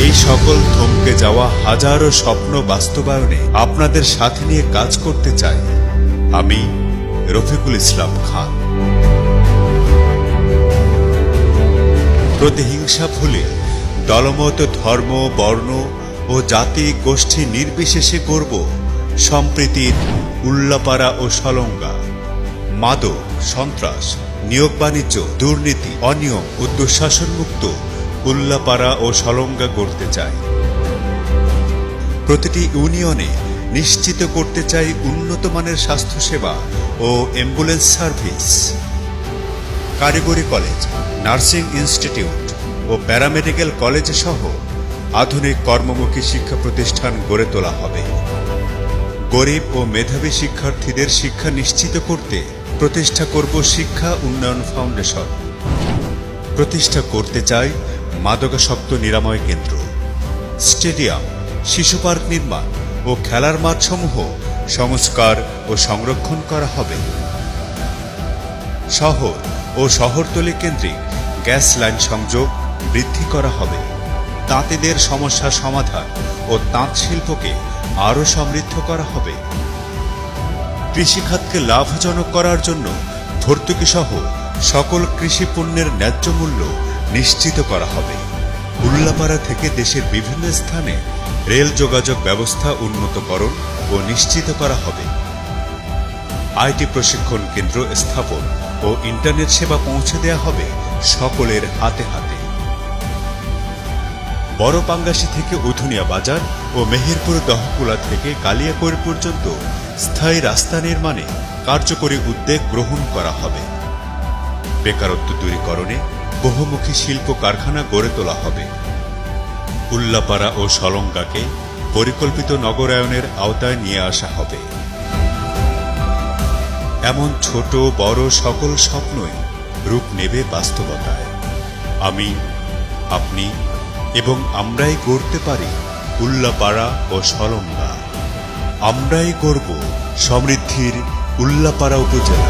এই সকল থমকে যাওয়া হাজারো স্বপ্ন বাস্তবায়নে আপনাদের সাথে নিয়ে কাজ করতে চাই আমি রফিকুল ইসলাম খান। প্রতিহিংসা ভুলে দলমত, ধর্ম, বর্ণ ও জাতি গোষ্ঠী নির্বিশেষে গড়ব সম্প্রীতির উল্লাপাড়া ও সলঙ্গা। মাদক, সন্ত্রাস, নিয়োগ বাণিজ্য, দুর্নীতি, অনিয়ম ও দুঃশাসনমুক্ত উল্লাপাড়া ও সলঙ্গা গড়তে চাই। প্রতিটি ইউনিয়নে নিশ্চিত করতে চাই উন্নত মানের স্বাস্থ্যসেবা ও অ্যাম্বুলেন্স সার্ভিস। কারিগরি কলেজ, নার্সিং ইনস্টিটিউট ও প্যারামেডিক্যাল কলেজ সহ আধুনিক কর্মমুখী শিক্ষা প্রতিষ্ঠান গড়ে তোলা হবে। গরিব ও মেধাবী শিক্ষার্থীদের শিক্ষা নিশ্চিত করতে প্রতিষ্ঠা করব শিক্ষা উন্নয়ন ফাউন্ডেশন। প্রতিষ্ঠা করতে চাই মাদকাসক্ত নিরাময় কেন্দ্র। স্টেডিয়াম, শিশু পার্ক নির্মাণ ও খেলার মাঠসমূহ সংস্কার ও সংরক্ষণ করা হবে। শহর ও শহরতলি কেন্দ্রিক গ্যাস লাইন সংযোগ বৃদ্ধি করা হবে। তাঁতিদের সমস্যা সমাধান ও তাঁত শিল্পকে আরও সমৃদ্ধ করা হবে। কৃষিখাতকে লাভজনক করার জন্য ভর্তুকি সহ সকল কৃষি পণ্যের ন্যায্য মূল্য নিশ্চিত করা হবে। উল্লাপাড়া থেকে দেশের বিভিন্ন স্থানে রেল যোগাযোগ ব্যবস্থা উন্নতকরণ ও নিশ্চিত করা হবে। আইটি প্রশিক্ষণ কেন্দ্র স্থাপন ও ইন্টারনেট সেবা পৌঁছে দেওয়া হবে সকলের হাতে হাতে। বড় পাঙ্গাসী থেকে উধুনিয়া বাজার ও মেহেরপুর দহকুলা থেকে কালিয়াকৈর পর্যন্ত স্থায়ী রাস্তা নির্মাণে কার্যকরী উদ্যোগ গ্রহণ করা হবে। বেকারত্ব দূরীকরণে বহুমুখী শিল্প কারখানা গড়ে তোলা হবে। উল্লাপাড়া ও সলঙ্গাকে পরিকল্পিত নগরায়নের আওতায় নিয়ে আসা হবে। এমন ছোট বড় সকল স্বপ্নই রূপ নেবে বাস্তবতায়। আমি, আপনি এবং আমরাই গড়তে পারি উল্লাপাড়া ও সলঙ্গা। আমরাই গড়ব সমৃদ্ধির উল্লাপাড়া উপজেলা।